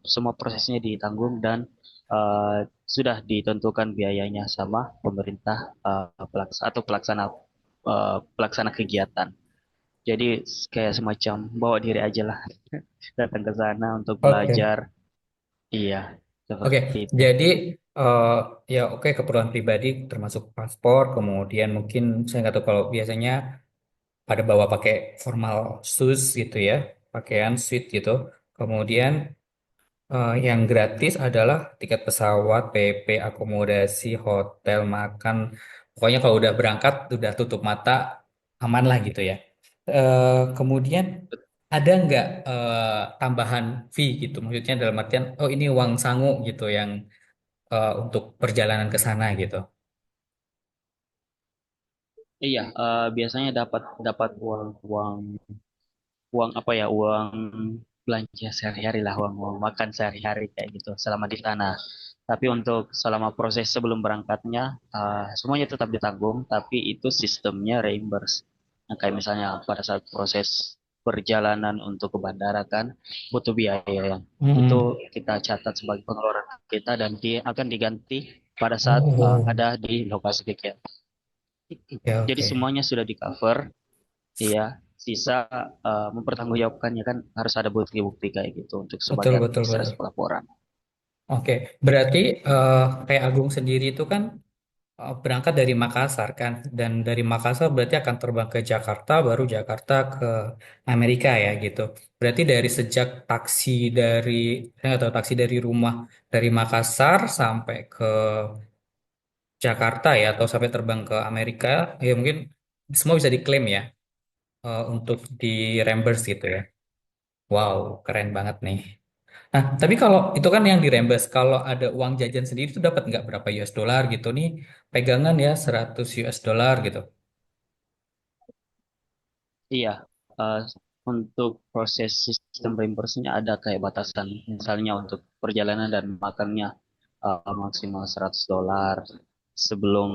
semua prosesnya ditanggung, dan sudah ditentukan biayanya sama pemerintah, pelaksana kegiatan. Jadi kayak semacam bawa diri aja lah, datang ke sana untuk Oke. belajar. Iya, Oke, seperti itu. jadi eh, ya oke keperluan pribadi termasuk paspor, kemudian mungkin saya nggak tahu kalau biasanya pada bawa pakai formal shoes gitu ya, pakaian suit gitu. Kemudian yang gratis adalah tiket pesawat, PP, akomodasi, hotel, makan. Pokoknya kalau udah berangkat, udah tutup mata, aman lah gitu ya. Kemudian ada nggak tambahan fee gitu? Maksudnya dalam artian, oh ini uang sangu gitu yang untuk perjalanan ke sana gitu. Iya, biasanya dapat dapat uang uang uang apa ya, uang belanja sehari-hari lah, uang uang makan sehari-hari kayak gitu selama di sana. Tapi untuk selama proses sebelum berangkatnya, semuanya tetap ditanggung, tapi itu sistemnya reimburse. Nah, kayak misalnya pada saat proses perjalanan untuk ke bandara kan butuh biaya yang itu Hmm. kita catat sebagai pengeluaran kita dan dia akan diganti pada saat Oh, ada di lokasi kegiatan. oke Jadi oke. semuanya sudah di cover, iya. Sisa mempertanggungjawabkannya kan harus ada bukti-bukti kayak gitu untuk Betul sebagai betul administrasi betul. pelaporan. Oke, berarti kayak Agung sendiri itu kan berangkat dari Makassar kan, dan dari Makassar berarti akan terbang ke Jakarta, baru Jakarta ke Amerika ya gitu. Berarti dari sejak taksi dari, saya nggak tahu taksi dari rumah dari Makassar sampai ke Jakarta ya, atau sampai terbang ke Amerika, ya mungkin semua bisa diklaim ya untuk di reimburse gitu ya. Wow, keren banget nih. Nah, tapi kalau itu kan yang di reimburse, kalau ada uang jajan sendiri itu dapat nggak berapa US dollar gitu nih, pegangan ya 100 US dollar gitu. Iya, eh, untuk proses sistem reimbursenya ada kayak batasan. Misalnya untuk perjalanan dan makannya maksimal $100 sebelum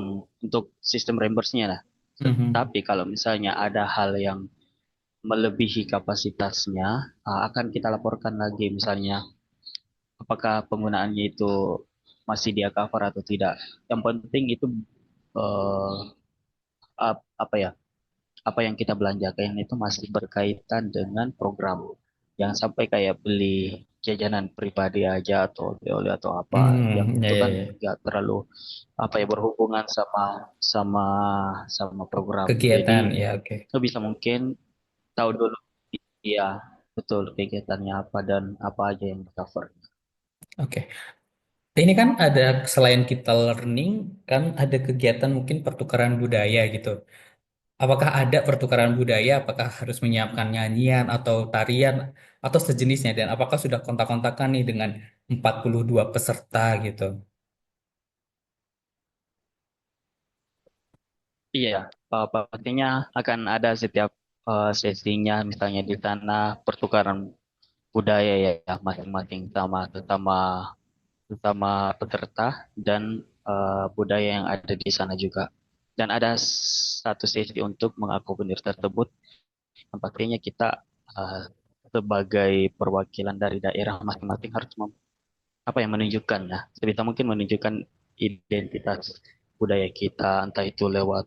untuk sistem reimbursenya lah. Mhm. Tapi kalau misalnya ada hal yang melebihi kapasitasnya, akan kita laporkan lagi. Misalnya, apakah penggunaannya itu masih dia cover atau tidak. Yang penting itu eh, apa ya? Apa yang kita belanjakan itu masih berkaitan dengan program. Jangan sampai kayak beli jajanan pribadi aja atau oleh-oleh atau apa yang Hmm, ya, itu ya, kan ya. nggak terlalu apa ya berhubungan sama sama sama program. Jadi Kegiatan, ya oke. sebisa mungkin tahu dulu ya betul kegiatannya apa dan apa aja yang di cover. Oke. Ini kan ada selain kita learning, kan ada kegiatan mungkin pertukaran budaya gitu. Apakah ada pertukaran budaya? Apakah harus menyiapkan nyanyian atau tarian atau sejenisnya? Dan apakah sudah kontak-kontakan nih dengan 42 peserta gitu? Iya, pastinya akan ada setiap sesinya misalnya di sana pertukaran budaya ya masing-masing sama sesama sesama peserta dan budaya yang ada di sana juga. Dan ada satu sesi untuk mengakomodir tersebut yang pastinya kita eh, sebagai perwakilan dari daerah masing-masing harus apa yang menunjukkan ya sebisa mungkin menunjukkan identitas budaya kita entah itu lewat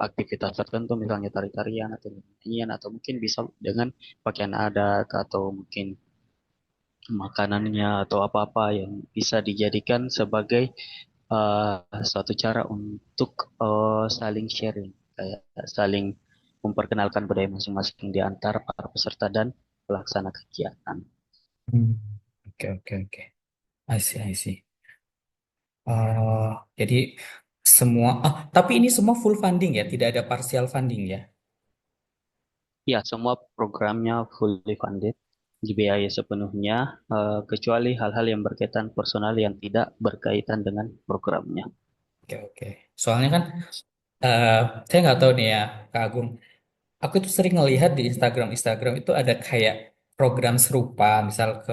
aktivitas tertentu misalnya tari-tarian atau nyanyian atau mungkin bisa dengan pakaian adat atau mungkin makanannya atau apa-apa yang bisa dijadikan sebagai suatu cara untuk saling sharing, kayak saling memperkenalkan budaya masing-masing di antara para peserta dan pelaksana kegiatan. Hmm. Oke, oke, oke. I see, I see. Jadi semua, tapi ini semua full funding ya, tidak ada partial funding ya. Ya, semua programnya fully funded, dibiayai sepenuhnya, kecuali hal-hal yang berkaitan personal yang tidak berkaitan dengan programnya. Oke, oke. Soalnya kan, eh, saya nggak tahu nih ya, Kak Agung. Aku tuh sering ngelihat di Instagram itu ada kayak program serupa, misal ke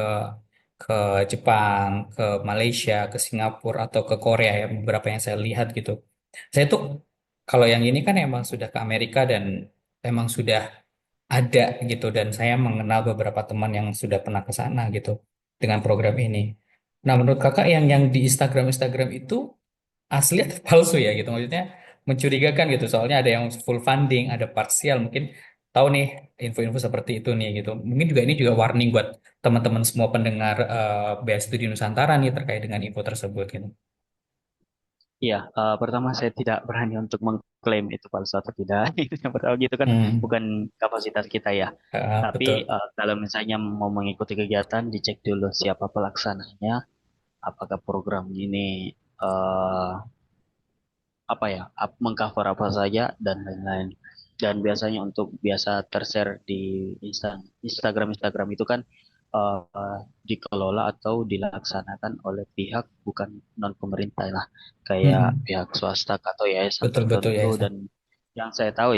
Jepang, ke Malaysia, ke Singapura atau ke Korea ya, beberapa yang saya lihat gitu. Saya tuh kalau yang ini kan emang sudah ke Amerika dan emang sudah ada gitu, dan saya mengenal beberapa teman yang sudah pernah ke sana gitu dengan program ini. Nah, menurut kakak yang di Instagram itu asli atau palsu ya gitu, maksudnya mencurigakan gitu, soalnya ada yang full funding, ada parsial, mungkin tahu nih info-info seperti itu nih gitu. Mungkin juga ini juga warning buat teman-teman semua pendengar BS Studi Nusantara nih terkait dengan info tersebut gitu. Iya, pertama saya tidak berani untuk mengklaim itu palsu atau tidak. Itu yang pertama gitu kan Hmm, bukan kapasitas kita ya. Tapi betul. kalau misalnya mau mengikuti kegiatan, dicek dulu siapa pelaksananya, apakah program ini eh, apa ya mengcover apa saja dan lain-lain. Dan biasanya untuk biasa tershare di Instagram itu kan dikelola atau dilaksanakan oleh pihak bukan non pemerintah lah, kayak Hmm, pihak swasta atau yayasan betul betul ya tertentu. Isa. Dan yang saya tahu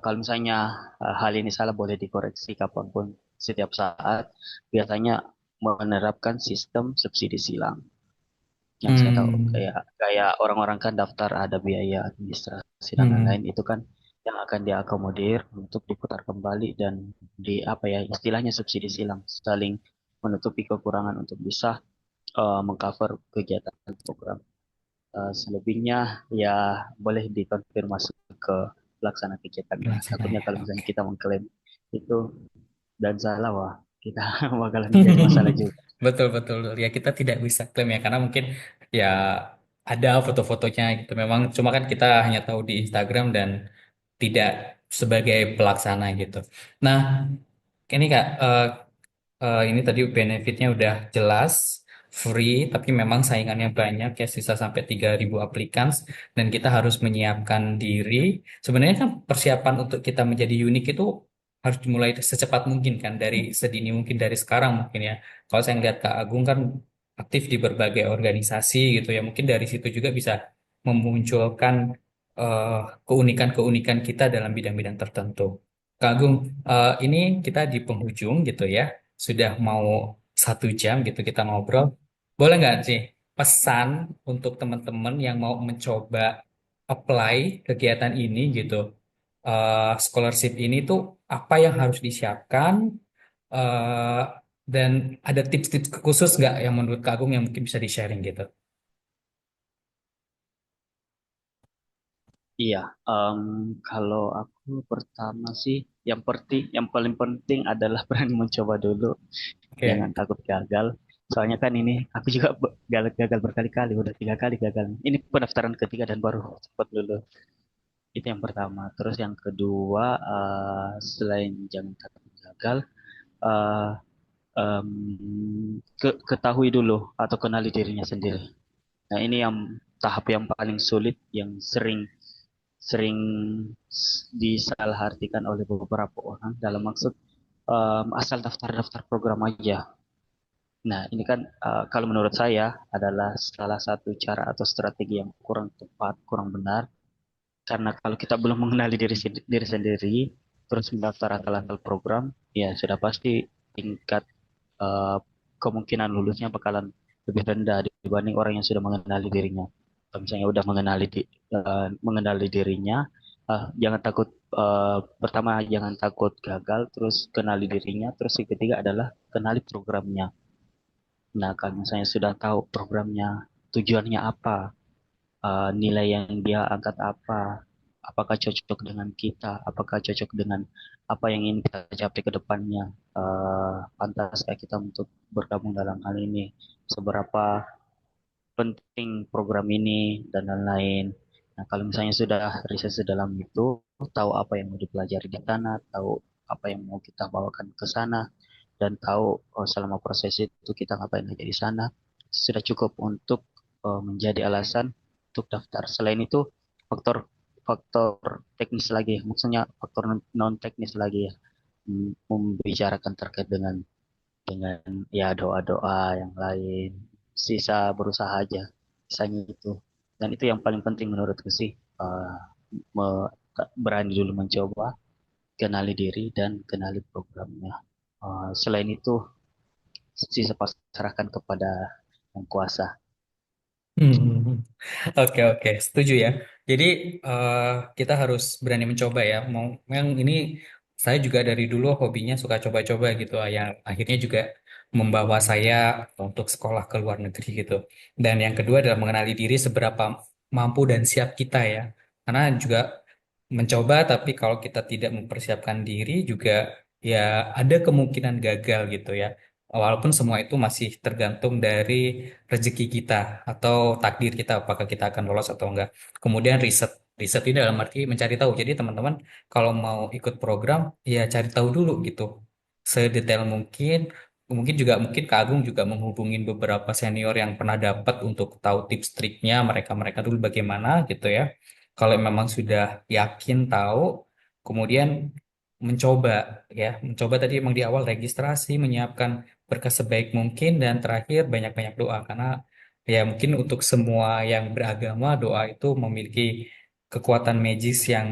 kalau misalnya hal ini salah boleh dikoreksi kapanpun setiap saat. Biasanya menerapkan sistem subsidi silang. Yang saya tahu Hmm. kayak kayak orang-orang kan daftar ada biaya administrasi dan Hmm. lain-lain itu kan yang akan diakomodir untuk diputar kembali dan di apa ya istilahnya subsidi silang saling menutupi kekurangan untuk bisa mengcover kegiatan program. Selebihnya ya boleh dikonfirmasi ke pelaksana kegiatannya. Takutnya Pelaksananya. kalau misalnya Oke. kita mengklaim itu dan salah wah kita bakalan jadi masalah juga. Betul betul ya kita tidak bisa klaim ya karena mungkin ya ada foto-fotonya gitu. Memang cuma kan kita hanya tahu di Instagram dan tidak sebagai pelaksana gitu. Nah, ini Kak, ini tadi benefitnya udah jelas, free, tapi memang saingannya banyak ya, sisa sampai 3.000 applicants, dan kita harus menyiapkan diri. Sebenarnya kan persiapan untuk kita menjadi unik itu harus dimulai secepat mungkin kan, dari sedini mungkin, dari sekarang mungkin ya. Kalau saya ngeliat Kak Agung kan aktif di berbagai organisasi gitu ya, mungkin dari situ juga bisa memunculkan eh, keunikan-keunikan kita dalam bidang-bidang tertentu. Kak Agung, ini kita di penghujung gitu ya, sudah mau 1 jam gitu kita ngobrol. Boleh nggak sih pesan untuk teman-teman yang mau mencoba apply kegiatan ini gitu? Scholarship ini tuh apa yang harus disiapkan? eh, dan ada tips-tips khusus nggak yang menurut Kak Agung yang mungkin bisa di-sharing gitu? Iya, kalau aku pertama sih yang paling penting adalah berani mencoba dulu, jangan Oke. takut gagal. Soalnya kan ini aku juga gagal berkali-kali, udah 3 kali gagal. Ini pendaftaran ketiga dan baru sempat lulus. Itu yang pertama. Terus yang kedua, selain jangan takut gagal, eh, ketahui dulu atau kenali dirinya sendiri. Nah, ini yang tahap yang paling sulit, yang sering sering disalahartikan oleh beberapa orang dalam maksud asal daftar-daftar program aja. Nah, ini kan kalau menurut saya adalah salah satu cara atau strategi yang kurang tepat, kurang benar. Karena kalau kita belum mengenali diri sendiri, terus mendaftar akal-akal program, ya sudah pasti tingkat eh, kemungkinan lulusnya bakalan lebih rendah dibanding orang yang sudah mengenali dirinya. Kalau misalnya udah mengenali dirinya, jangan takut. Pertama, jangan takut gagal, terus kenali dirinya, terus yang ketiga adalah kenali programnya. Nah, kalau misalnya sudah tahu programnya, tujuannya apa, nilai yang dia angkat apa, apakah cocok dengan kita, apakah cocok dengan apa yang ingin kita capai ke depannya, pantaskah kita untuk bergabung dalam hal ini, seberapa penting program ini, dan lain-lain. Nah, kalau misalnya sudah riset sedalam itu, tahu apa yang mau dipelajari di sana, tahu apa yang mau kita bawakan ke sana, dan tahu selama proses itu kita ngapain aja di sana, sudah cukup untuk menjadi alasan untuk daftar. Selain itu, faktor faktor teknis lagi, maksudnya faktor non teknis lagi ya, membicarakan terkait dengan ya doa-doa yang lain, sisa berusaha aja, sisanya itu. Dan itu yang paling penting menurutku sih, me- berani dulu mencoba, kenali diri dan kenali programnya. Selain itu, sisa pasrahkan kepada yang kuasa. Hmm. Oke oke setuju ya. Jadi eh, kita harus berani mencoba ya. Mau yang ini saya juga dari dulu hobinya suka coba-coba gitu, yang akhirnya juga membawa saya untuk sekolah ke luar negeri gitu. Dan yang kedua adalah mengenali diri seberapa mampu dan siap kita ya. Karena juga mencoba tapi kalau kita tidak mempersiapkan diri juga ya ada kemungkinan gagal gitu ya. Walaupun semua itu masih tergantung dari rezeki kita atau takdir kita apakah kita akan lolos atau enggak. Kemudian riset. Riset ini dalam arti mencari tahu. Jadi teman-teman kalau mau ikut program ya cari tahu dulu gitu. Sedetail mungkin. Mungkin juga mungkin Kak Agung juga menghubungin beberapa senior yang pernah dapat untuk tahu tips triknya mereka-mereka dulu bagaimana gitu ya. Kalau memang sudah yakin tahu, kemudian mencoba ya, mencoba tadi emang di awal registrasi, menyiapkan berkas sebaik mungkin dan terakhir banyak-banyak doa karena ya mungkin untuk semua yang beragama doa itu memiliki kekuatan magis yang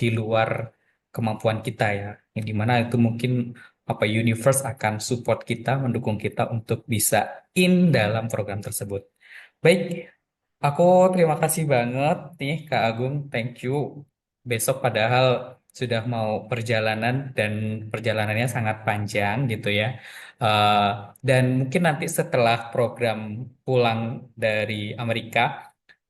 di luar kemampuan kita ya, yang dimana itu mungkin apa universe akan support kita, mendukung kita untuk bisa in dalam program tersebut. Baik, aku terima kasih banget nih Kak Agung, thank you. Besok padahal sudah mau perjalanan dan perjalanannya sangat panjang gitu ya. Eh, dan mungkin nanti setelah program pulang dari Amerika,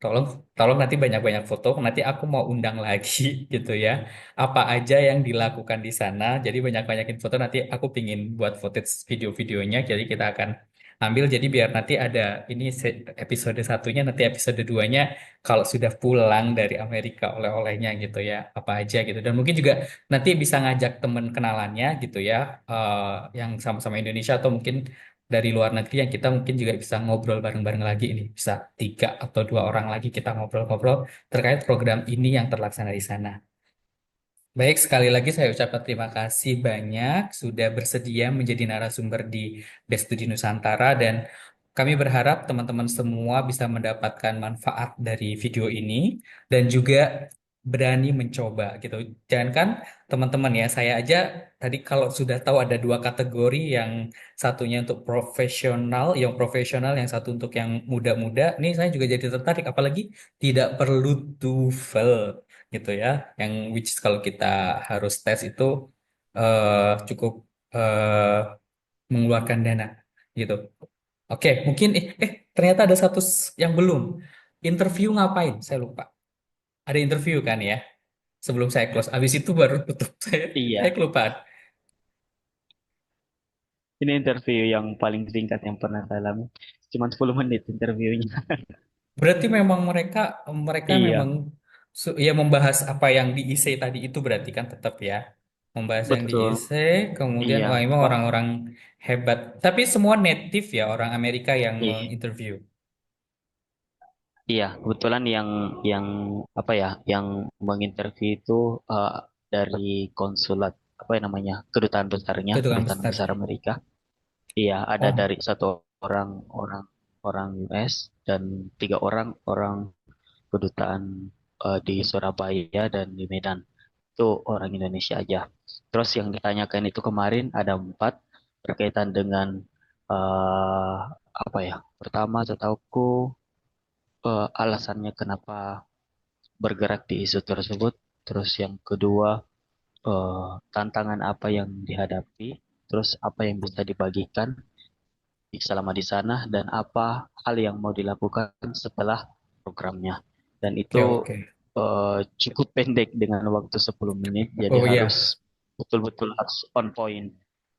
tolong tolong nanti banyak-banyak foto. Nanti aku mau undang lagi gitu ya. Apa aja yang dilakukan di sana. Jadi banyak-banyakin foto. Nanti aku pingin buat footage video-videonya. Jadi kita akan ambil. Jadi biar nanti ada ini episode satunya, nanti episode duanya kalau sudah pulang dari Amerika oleh-olehnya gitu ya. Apa aja gitu. Dan mungkin juga nanti bisa ngajak temen kenalannya gitu ya. Yang sama-sama Indonesia atau mungkin dari luar negeri yang kita mungkin juga bisa ngobrol bareng-bareng lagi ini. Bisa 3 atau 2 orang lagi kita ngobrol-ngobrol terkait program ini yang terlaksana di sana. Baik, sekali lagi saya ucapkan terima kasih banyak sudah bersedia menjadi narasumber di Best Studi Nusantara dan kami berharap teman-teman semua bisa mendapatkan manfaat dari video ini dan juga berani mencoba gitu. Jangankan teman-teman ya, saya aja tadi kalau sudah tahu ada 2 kategori, yang satunya untuk profesional, yang satu untuk yang muda-muda. Ini saya juga jadi tertarik, apalagi tidak perlu TOEFL gitu ya, yang which is kalau kita harus tes itu cukup mengeluarkan dana gitu. Oke, mungkin ternyata ada satu yang belum. Interview ngapain? Saya lupa. Ada interview kan ya? Sebelum saya close. Habis itu baru tutup. Saya Iya, kelupaan. ini interview yang paling singkat yang pernah saya alami. Cuma 10 menit interviewnya. Berarti memang mereka mereka memang Iya, ya membahas apa yang di IC tadi itu, berarti kan tetap ya. Membahas yang di betul. IC, kemudian Iya, wah memang Pak. orang-orang hebat. Tapi semua native ya, orang Amerika yang Iya, menginterview. iya, kebetulan yang apa ya, yang menginterview itu eh, dari konsulat apa ya namanya, Kedutaan kedutaan besar besarnya. Amerika. Iya, ada Oh, dari satu orang orang orang US dan 3 orang orang kedutaan di Surabaya dan di Medan. Itu orang Indonesia aja. Terus yang ditanyakan itu kemarin ada 4 berkaitan dengan eh, apa ya? Pertama, setauku alasannya kenapa bergerak di isu tersebut. Terus yang kedua, tantangan apa yang dihadapi. Terus apa yang bisa dibagikan selama di sana dan apa hal yang mau dilakukan setelah programnya. Dan oke itu oke. cukup pendek dengan waktu 10 menit, jadi Oh harus iya, betul-betul harus on point.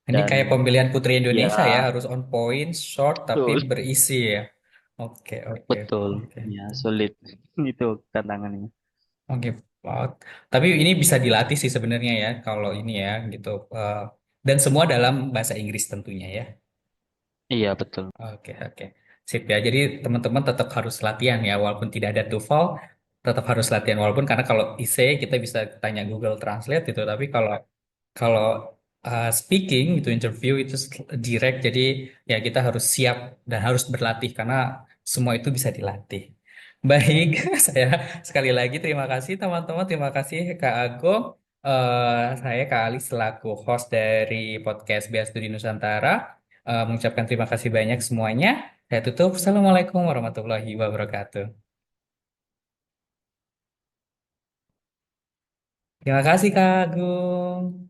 ini Dan kayak pemilihan Putri ya Indonesia ya, harus on point, short tapi betul, berisi ya. Oke oke betul, oke. ya sulit itu tantangannya. Oke, oh, tapi ini bisa dilatih sih sebenarnya ya, kalau ini ya gitu. Dan semua dalam bahasa Inggris tentunya ya. Iya betul. Oke, oke. Sip ya. Jadi teman-teman tetap harus latihan ya, walaupun tidak ada TOEFL, tetap harus latihan. Walaupun karena kalau IC kita bisa tanya Google Translate gitu, tapi kalau kalau speaking itu interview itu direct, jadi ya kita harus siap dan harus berlatih karena semua itu bisa dilatih. Baik, saya sekali lagi terima kasih teman-teman, terima kasih Kak Agung. Saya Kak Ali selaku host dari podcast Bias Studi Nusantara mengucapkan terima kasih banyak semuanya. Saya tutup. Assalamualaikum warahmatullahi wabarakatuh. Terima kasih Kak Agung.